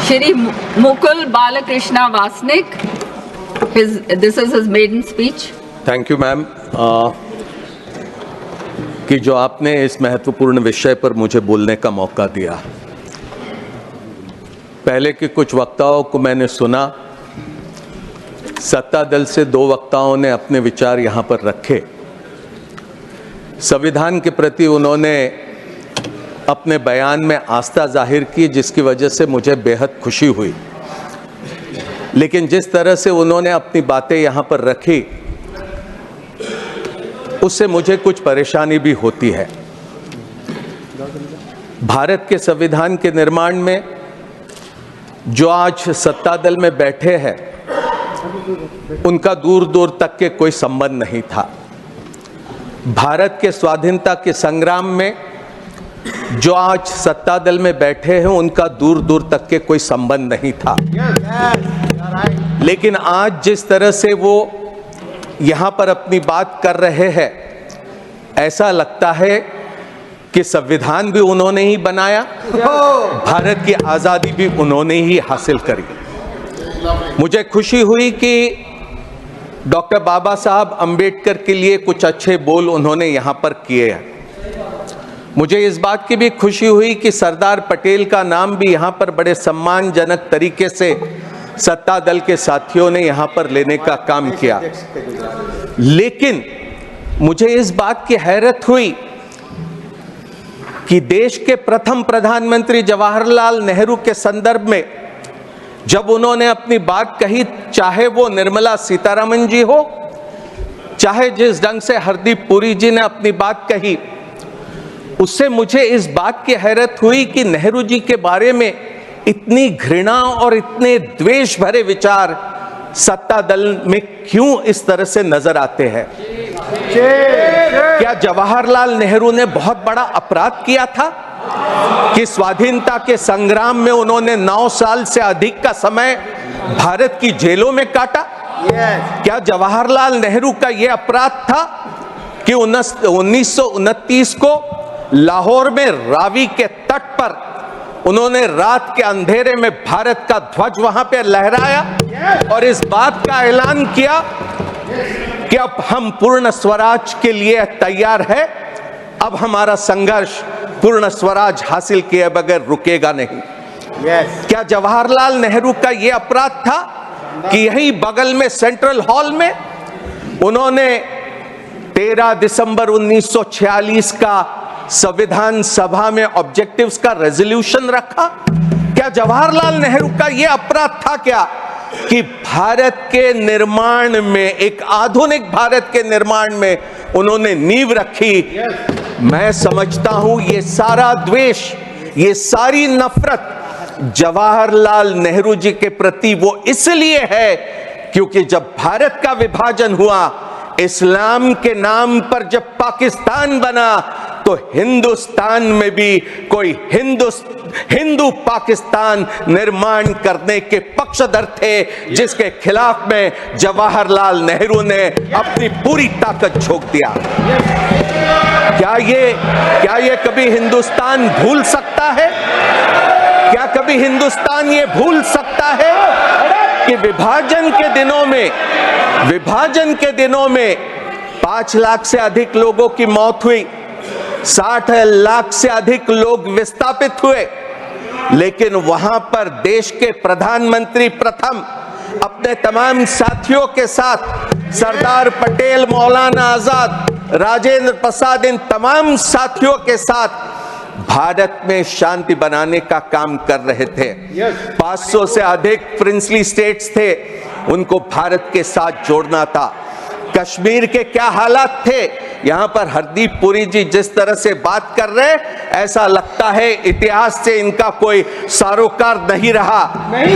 Shri Mukul Balakrishna Vasnik, this is his maiden speech. Thank you ma'am कि जो आपने इस महत्वपूर्ण विषय पर मुझे बोलने का मौका दिया। पहले के कुछ वक्ताओं को मैंने सुना, सत्ता दल से 2 वक्ताओं ने अपने विचार यहाँ पर रखे। संविधान के प्रति उन्होंने अपने बयान में आस्था जाहिर की, जिसकी वजह से मुझे बेहद खुशी हुई। लेकिन जिस तरह से उन्होंने अपनी बातें यहाँ पर रखी, उससे मुझे कुछ परेशानी भी होती है। भारत के संविधान के निर्माण में जो आज सत्ता दल में बैठे हैं, उनका दूर दूर तक के कोई संबंध नहीं था। भारत के स्वाधीनता के संग्राम में जो आज सत्ता दल में बैठे हैं, उनका दूर दूर तक के कोई संबंध नहीं था। लेकिन आज जिस तरह से वो यहाँ पर अपनी बात कर रहे हैं, ऐसा लगता है कि संविधान भी उन्होंने ही बनाया, भारत की आज़ादी भी उन्होंने ही हासिल करी। मुझे खुशी हुई कि डॉक्टर बाबा साहब अंबेडकर के लिए कुछ अच्छे बोल उन्होंने यहाँ पर किए हैं। मुझे इस बात की भी खुशी हुई कि सरदार पटेल का नाम भी यहाँ पर बड़े सम्मानजनक तरीके से सत्ता दल के साथियों ने यहाँ पर लेने का काम किया। लेकिन मुझे इस बात की हैरत हुई कि देश के प्रथम प्रधानमंत्री जवाहरलाल नेहरू के संदर्भ में जब उन्होंने अपनी बात कही, चाहे वो निर्मला सीतारमण जी हो, चाहे जिस ढंग से हरदीप पुरी जी ने अपनी बात कही, उससे मुझे इस बात की हैरत हुई कि नेहरू जी के बारे में इतनी घृणा और इतने द्वेष भरे विचार सत्ता दल में क्यों इस तरह से नजर आते हैं। क्या जवाहरलाल नेहरू ने बहुत बड़ा अपराध किया था कि स्वाधीनता के संग्राम में उन्होंने 9 साल से अधिक का समय भारत की जेलों में काटा? क्या जवाहरलाल नेहरू का यह अपराध था कि 1929 को लाहौर में रावी के तट पर उन्होंने रात के अंधेरे में भारत का ध्वज वहां पे लहराया और इस बात का ऐलान किया कि अब हम पूर्ण स्वराज के लिए तैयार है, अब हमारा संघर्ष पूर्ण स्वराज हासिल किए बगैर रुकेगा नहीं। क्या जवाहरलाल नेहरू का यह अपराध था कि यही बगल में सेंट्रल हॉल में उन्होंने 13 दिसंबर 1946 का संविधान सभा में ऑब्जेक्टिव्स का रेजोल्यूशन रखा? क्या जवाहरलाल नेहरू का यह अपराध था क्या कि भारत के निर्माण में, एक आधुनिक भारत के निर्माण में उन्होंने नींव रखी? मैं समझता हूं ये सारा द्वेष, ये सारी नफरत जवाहरलाल नेहरू जी के प्रति वो इसलिए है क्योंकि जब भारत का विभाजन हुआ, इस्लाम के नाम पर जब पाकिस्तान बना, तो हिंदुस्तान में भी कोई हिंदू पाकिस्तान निर्माण करने के पक्षधर थे, जिसके खिलाफ में जवाहरलाल नेहरू ने अपनी पूरी ताकत झोंक दिया। क्या ये कभी हिंदुस्तान भूल सकता है? क्या कभी हिंदुस्तान ये भूल सकता है कि विभाजन के दिनों में 5 लाख से अधिक लोगों की मौत हुई, 60 लाख से अधिक लोग विस्थापित हुए, लेकिन वहां पर देश के प्रधानमंत्री प्रथम अपने तमाम साथियों के साथ, सरदार पटेल, मौलाना आजाद, राजेंद्र प्रसाद, इन तमाम साथियों के साथ भारत में शांति बनाने का काम कर रहे थे। 500 से अधिक प्रिंसली स्टेट्स थे, उनको भारत के साथ जोड़ना था। कश्मीर के क्या हालात थे? यहां पर हरदीप पुरी जी जिस तरह से बात कर रहे, ऐसा लगता है इतिहास से इनका कोई सरोकार नहीं रहा।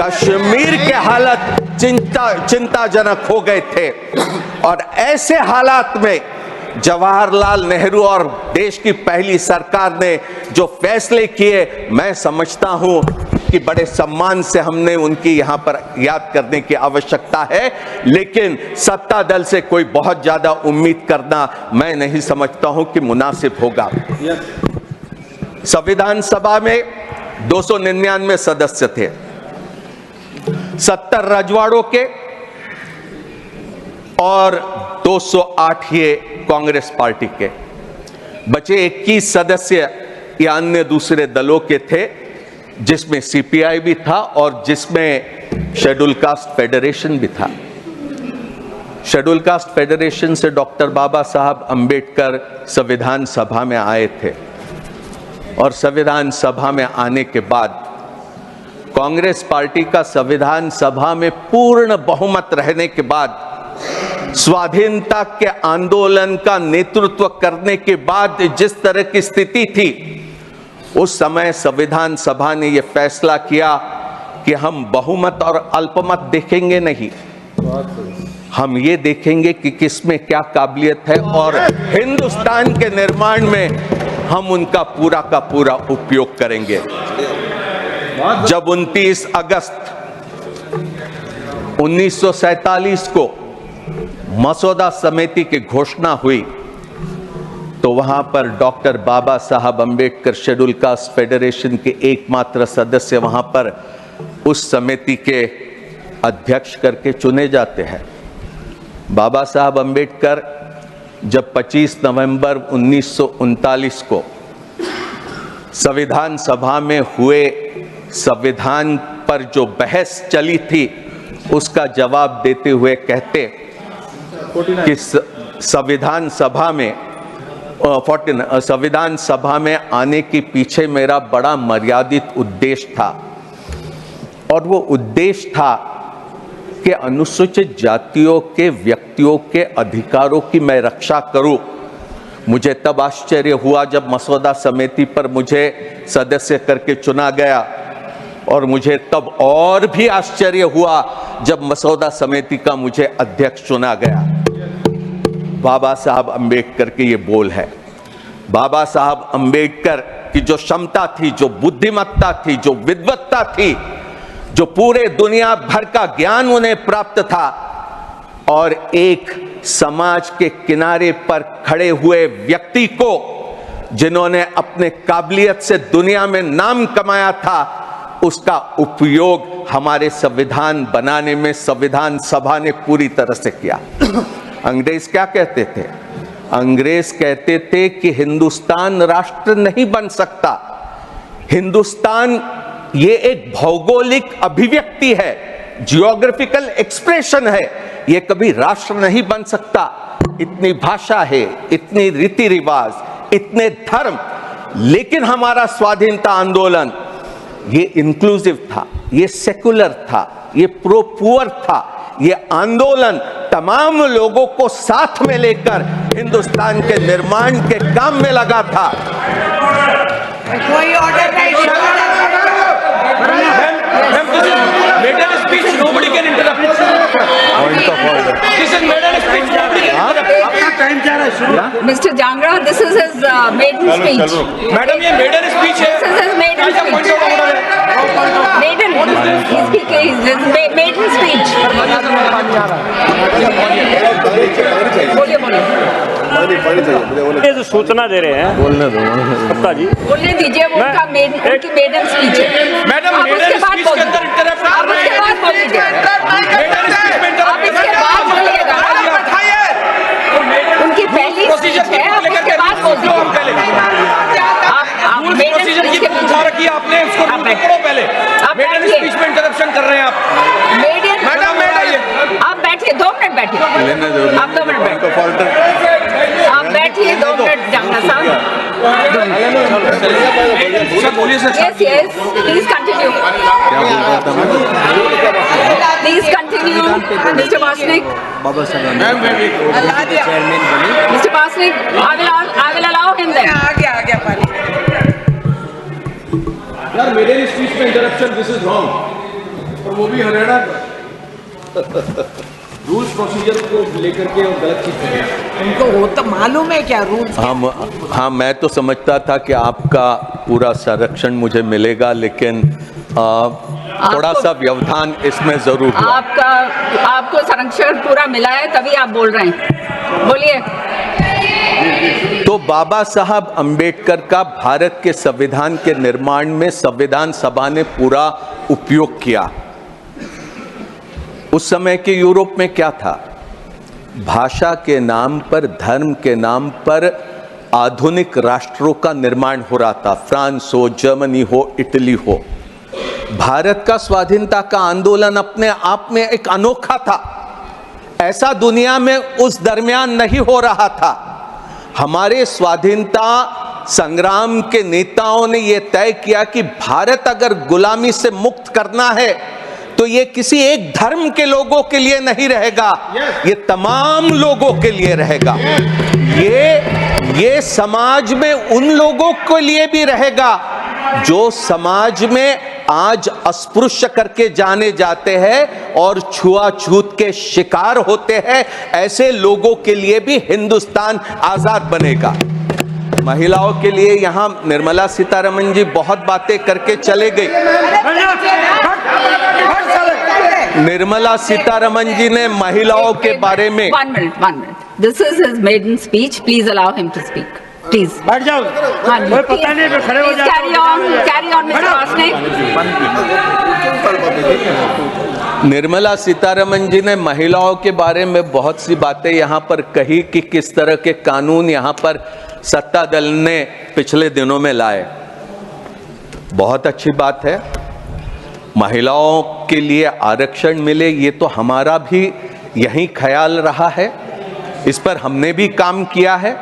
कश्मीर के हालत चिंताजनक हो गए थे और ऐसे हालात में जवाहरलाल नेहरू और देश की पहली सरकार ने जो फैसले किए, मैं समझता हूं कि बड़े सम्मान से हमने उनकी यहां पर याद करने की आवश्यकता है। लेकिन सत्ता दल से कोई बहुत ज्यादा उम्मीद करना मैं नहीं समझता हूं कि मुनासिब होगा। संविधान सभा में 299 सदस्य थे, 70 रजवाड़ों के और 208 ये कांग्रेस पार्टी के। बचे 21 सदस्य या अन्य दूसरे दलों के थे, जिसमें सीपीआई भी था और जिसमें शेड्यूल कास्ट फेडरेशन भी था। शेड्यूल कास्ट फेडरेशन से डॉक्टर बाबा साहब अंबेडकर संविधान सभा में आए थे और संविधान सभा में आने के बाद कांग्रेस पार्टी का संविधान सभा में पूर्ण बहुमत रहने के बाद स्वाधीनता के आंदोलन का नेतृत्व करने के बाद जिस तरह की स्थिति थी, उस समय संविधान सभा ने यह फैसला किया कि हम बहुमत और अल्पमत देखेंगे नहीं, हम ये देखेंगे कि किसमें क्या काबिलियत है और हिंदुस्तान के निर्माण में हम उनका पूरा का पूरा उपयोग करेंगे। जब 29 अगस्त 1947 को मसौदा समिति की घोषणा हुई, तो वहां पर डॉक्टर बाबा साहब अंबेडकर शेड्यूल कास्ट फेडरेशन के एकमात्र सदस्य वहां पर उस समिति के अध्यक्ष करके चुने जाते हैं। बाबा साहब अंबेडकर जब 25 नवंबर 1939 को संविधान सभा में हुए संविधान पर जो बहस चली थी, उसका जवाब देते हुए कहते कि संविधान सभा में आने के पीछे मेरा बड़ा मर्यादित उद्देश्य था, और वो उद्देश्य था कि अनुसूचित जातियों के व्यक्तियों के अधिकारों की मैं रक्षा करूं। मुझे तब आश्चर्य हुआ जब मसौदा समिति पर मुझे सदस्य करके चुना गया, और मुझे तब और भी आश्चर्य हुआ जब मसौदा समिति का मुझे अध्यक्ष चुना गया। बाबा साहब अंबेडकर के ये बोल है। बाबा साहब अंबेडकर की जो क्षमता थी, जो बुद्धिमत्ता थी, जो विद्वत्ता थी, जो पूरे दुनिया भर का ज्ञान उन्हें प्राप्त था, और एक समाज के किनारे पर खड़े हुए व्यक्ति को जिन्होंने अपने काबिलियत से दुनिया में नाम कमाया था, उसका उपयोग हमारे संविधान बनाने में संविधान सभा ने पूरी तरह से किया। अंग्रेज क्या कहते थे? अंग्रेज कहते थे कि हिंदुस्तान राष्ट्र नहीं बन सकता, हिंदुस्तान ये एक भौगोलिक अभिव्यक्ति है, जियोग्राफिकल एक्सप्रेशन है, ये कभी राष्ट्र नहीं बन सकता। इतनी भाषा है, इतनी रीति रिवाज, इतने धर्म, लेकिन हमारा स्वाधीनता आंदोलन ये इंक्लूसिव था, ये सेकुलर था, ये प्रो पुअर था। ये आंदोलन तमाम लोगों को साथ में लेकर हिंदुस्तान के निर्माण के काम में लगा था। कोई ऑर्डर नहीं। Maiden speech, nobody can interrupt. Point of order. This is maiden speech, nobody can interrupt. आपका टाइम क्या रहा है? Mr. Jangra, this is his maiden speech. Madam ये maiden speech है। This is his maiden क्या point of order speech. है? Maiden. His maiden speech. बोलिए बोलिए। ये जो सूचना दे रहे हैं सत्ता जी, बोलने दीजिए, वो उनका उनकी मेडन स्पीच है। मैडम आप maiden उसके बाद speech के अंदर interrupt आप उसके बाद बोल दीजिए। Maiden speech में interrupt आप इसके बाद बोलिएगा। उनकी पहली प्रोसीजर स्पीच है, आप उसके बाद बोल दीजिए। आप मेडन प्रोसीजर की स्पीच के पूछा रखी है आपने, उसको आप पकड़ो पहले। आप मेडन बैठिए। स्पीच में इंटरप्शन कर रहे हैं आप। मेडन मैडम मैडम आप बैठिए, 2 मिनट बैठिए। आप 2 मिनट बैठिए। आप बैठिए 2 मिनट, जांगड़ा साहब। सर बोलिए sir. Yes, yes. Please continue. Please continue, Mr. Vasnik. Mr. Vasnik, I will allow him then. आ गया पानी। यार मेडन स्पीच में इंटरप्शन, दिस इज रॉन्ग। और वो भी हरियाणा रूल्स प्रोसीजर को लेकर के और गलत चीज कर रहे हैं। उनको होता मालूम है क्या रूल्स? हाँ, मैं तो समझता था कि आपका पूरा संरक्षण मुझे मिलेगा, लेकिन थोड़ा सा व्यवधान इसमें जरूर हुआ। आपको संरक्षण पूरा मिला है, तभी आप बोल रहे हैं। बोलिए। तो बाबा साहब अंबेडकर का भारत के संविधान के निर्माण में संविधान सभा ने पूरा उपयोग किया। उस समय के यूरोप में क्या था? भाषा के नाम पर, धर्म के नाम पर आधुनिक राष्ट्रों का निर्माण हो रहा था। फ्रांस हो, जर्मनी हो, इटली हो। भारत का स्वाधीनता का आंदोलन अपने आप में एक अनोखा था। ऐसा दुनिया में उस दरमियान नहीं हो रहा था। हमारे स्वाधीनता संग्राम के नेताओं ने यह तय किया कि भारत अगर गुलामी से मुक्त करना है तो ये किसी एक धर्म के लोगों के लिए नहीं रहेगा, ये तमाम लोगों के लिए रहेगा। ये समाज में उन लोगों के लिए भी रहेगा जो समाज में आज अस्पृश्य करके जाने जाते हैं और छुआछूत के शिकार होते हैं। ऐसे लोगों के लिए भी हिंदुस्तान आजाद बनेगा। महिलाओं के लिए यहां निर्मला सीतारमण जी बहुत बातें करके चले गई। निर्मला सीतारमण जी ने महिलाओं के बारे में one minute. This is his maiden speech. Please allow him to speak. Please. बैठ जाओ, कोई पता नहीं है, खड़े हो जाओ। Carry on, Mr. Vasnik. Nirmala Sitharaman ji ने महिलाओं के बारे में बहुत सी बातें यहां पर कही कि किस तरह के कानून यहां पर सत्ता दल ने पिछले दिनों में लाए। बहुत अच्छी बात है, महिलाओं के लिए आरक्षण मिले, ये तो हमारा भी यही ख्याल रहा है। इस पर हमने भी काम किया है।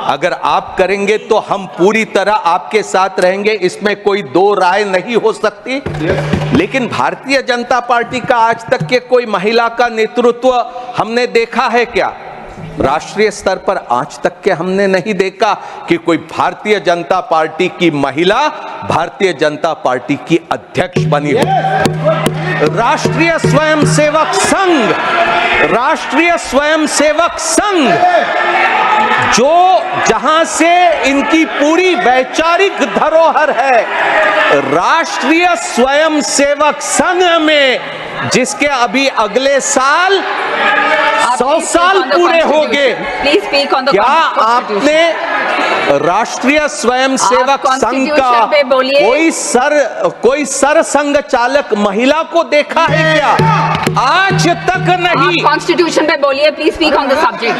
अगर आप करेंगे तो हम पूरी तरह आपके साथ रहेंगे, इसमें कोई दो राय नहीं हो सकती। लेकिन भारतीय जनता पार्टी का आज तक के कोई महिला का नेतृत्व हमने देखा है क्या? राष्ट्रीय स्तर पर आज तक के हमने नहीं देखा कि कोई भारतीय जनता पार्टी की महिला भारतीय जनता पार्टी की अध्यक्ष बनी हो। राष्ट्रीय स्वयंसेवक संघ जो जहां से इनकी पूरी वैचारिक धरोहर है, राष्ट्रीय स्वयंसेवक संघ में जिसके अभी अगले साल 100 साल पूरे हो गए, क्या आपने राष्ट्रीय स्वयंसेवक संघ का कोई सरसंघ चालक महिला को देखा है क्या? आज तक नहीं। कॉन्स्टिट्यूशन पे बोलिए, please speak on the subject.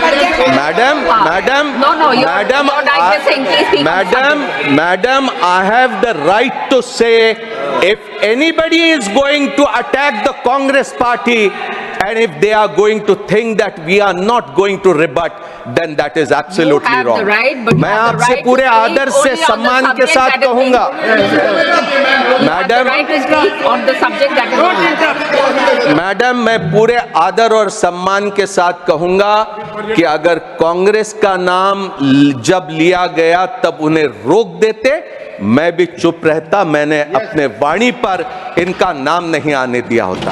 Madam, I have the right to say if anybody is going to attack the Congress party and if they are going to think that we are not going to rebut, then that is absolutely wrong. मैं आपसे पूरे आदर से सम्मान के साथ कहूंगा, madam, मैं पूरे आदर और सम्मान के साथ कहूंगा कि अगर कांग्रेस का नाम जब लिया गया तब उन्हें रोक देते, मैं भी चुप रहता। मैंने अपने वाणी पर इनका नाम नहीं आने दिया होता।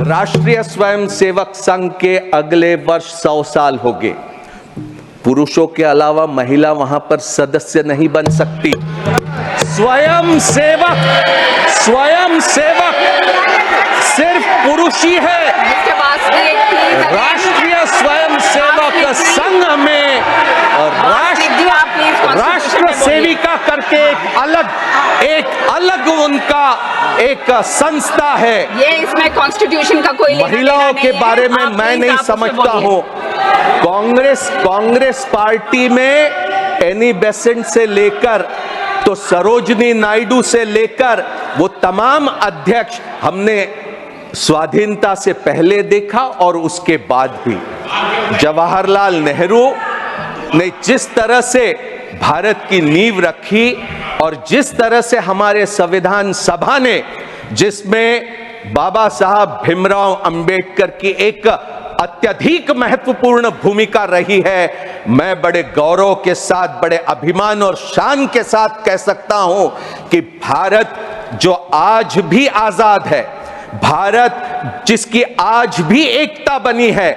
राष्ट्रीय स्वयंसेवक संघ के अगले वर्ष 100 साल हो गए। पुरुषों के अलावा महिला वहां पर सदस्य नहीं बन सकती। स्वयंसेवक सिर्फ पुरुष ही है। राष्ट्रीय स्वयंसेवक संघ में राष्ट्र सेविका करके एक अलग उनका एक संस्था है। ये इसमें कॉन्स्टिट्यूशन का कोई महिलाओं के बारे में मैं नहीं समझता हूं। कांग्रेस पार्टी में एनी बेसेंट से लेकर तो सरोजनी नायडू से लेकर वो तमाम अध्यक्ष हमने स्वाधीनता से पहले देखा और उसके बाद भी। जवाहरलाल नेहरू ने जिस तरह से भारत की नींव रखी और जिस तरह से हमारे संविधान सभा ने, जिसमें बाबा साहब भीमराव अंबेडकर की एक अत्यधिक महत्वपूर्ण भूमिका रही है, मैं बड़े गौरव के साथ, बड़े अभिमान और शान के साथ कह सकता हूं कि भारत जो आज भी आजाद है, भारत जिसकी आज भी एकता बनी है,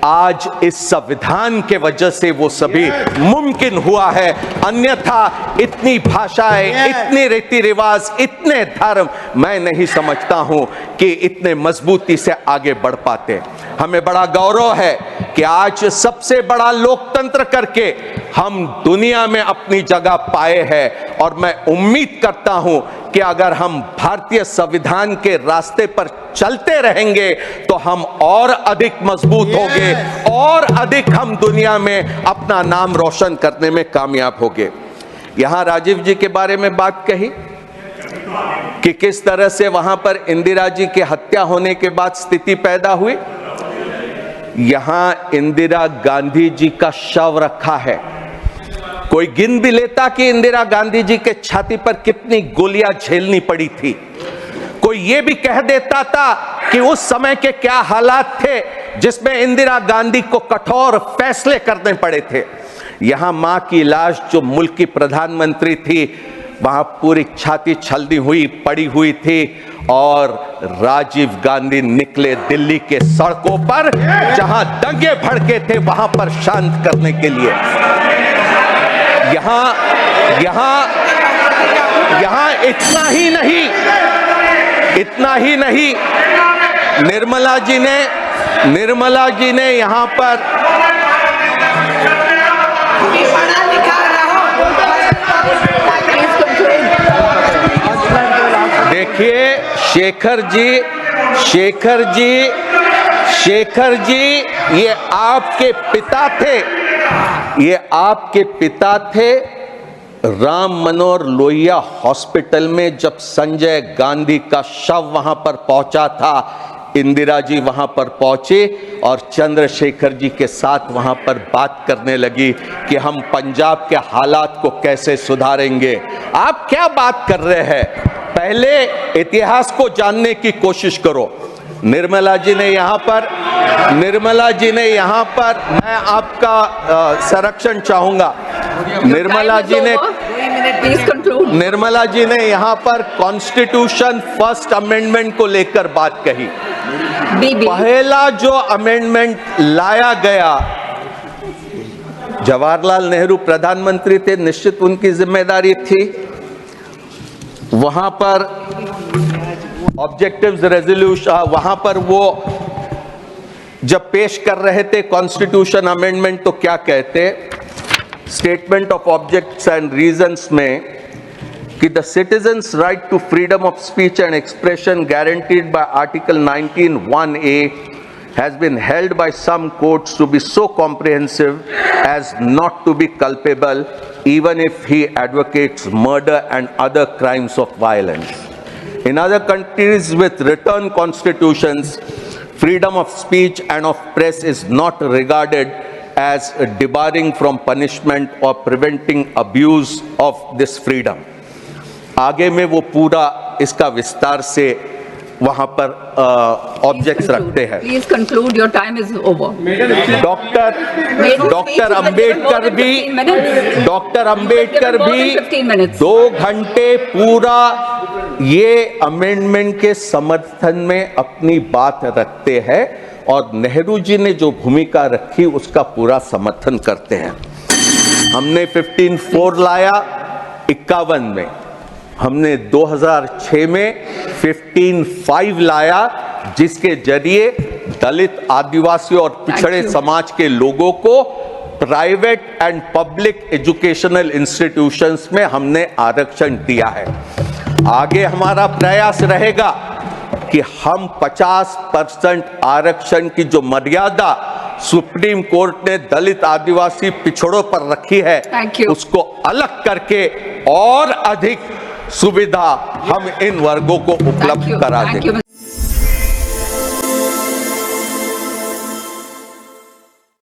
आज इस संविधान के वजह से वो सभी मुमकिन हुआ है। अन्यथा इतनी भाषाएं, इतने रीति रिवाज, इतने धर्म मैं नहीं समझता हूं कि इतने मजबूती से आगे बढ़ पाते। हमें बड़ा गौरव है कि आज सबसे बड़ा लोकतंत्र करके हम दुनिया में अपनी जगह पाए हैं। और मैं उम्मीद करता हूं कि अगर हम भारतीय संविधान के रास्ते पर चलते रहेंगे तो हम और अधिक मजबूत होंगे और अधिक हम दुनिया में अपना नाम रोशन करने में कामयाब होंगे। यहां राजीव जी के बारे में बात कही कि किस तरह से वहां पर इंदिरा जी की हत्या होने के बाद स्थिति पैदा हुई। यहां इंदिरा गांधी जी का शव रखा है। कोई गिन भी लेता कि इंदिरा गांधी जी के छाती पर कितनी गोलियां झेलनी पड़ी थी। कोई यह भी कह देता था कि उस समय के क्या हालात थे जिसमें इंदिरा गांधी को कठोर फैसले करने पड़े थे। यहां मां की लाश, जो मुल्क की प्रधानमंत्री थी, वहां पूरी छाती छलनी हुई पड़ी हुई थी और राजीव गांधी निकले दिल्ली के सड़कों पर, जहां दंगे भड़के थे वहां पर शांत करने के लिए। यहां इतना ही नहीं, निर्मला जी ने यहां पर देखिए, शेखर जी ये आपके पिता थे। राम मनोहर लोहिया हॉस्पिटल में जब संजय गांधी का शव वहां पर पहुंचा था, इंदिरा जी वहां पर पहुंचे और चंद्रशेखर जी के साथ वहां पर बात करने लगी कि हम पंजाब के हालात को कैसे सुधारेंगे। आप क्या बात कर रहे हैं? पहले इतिहास को जानने की कोशिश करो। निर्मला जी ने यहाँ पर मैं आपका संरक्षण चाहूंगा। निर्मला जी ने यहाँ पर कॉन्स्टिट्यूशन फर्स्ट अमेंडमेंट को लेकर बात कही। पहला जो अमेंडमेंट लाया गया, जवाहरलाल नेहरू प्रधानमंत्री थे, निश्चित उनकी जिम्मेदारी थी। वहां पर ऑब्जेक्टिव्स रेजोल्यूशन, वहां पर वो जब पेश कर रहे थे कॉन्स्टिट्यूशन अमेंडमेंट, तो क्या कहते, statement of objects and reasons में कि the citizens right to freedom of speech and expression guaranteed by article 19(1)(a has been held by some courts to be so comprehensive as not to be culpable even if he advocates murder and other crimes of violence. In other countries with written constitutions, freedom of speech and of press is not regarded as debarring from punishment or preventing abuse of this freedom. आगे में वो पूरा इसका विस्तार से वहां पर objects रखते हैं। Please conclude, your time is over. Doctor Ambedkar भी 2 घंटे पूरा ये अमेंडमेंट के समर्थन में अपनी बात रखते हैं और नेहरू जी ने जो भूमिका रखी उसका पूरा समर्थन करते हैं। हमने 15(4) लाया 51 में, हमने 2006 में 15(5) लाया, जिसके जरिए दलित, आदिवासी और पिछड़े समाज के लोगों को private and public educational institutions में हमने आरक्षण दिया है। आगे हमारा प्रयास रहेगा कि हम 50% आरक्षण की जो मर्यादा सुप्रीम कोर्ट ने दलित, आदिवासी, पिछड़ों पर रखी है, उसको अलग करके और अधिक सुविधा हम इन वर्गों को उपलब्ध करा देंगे।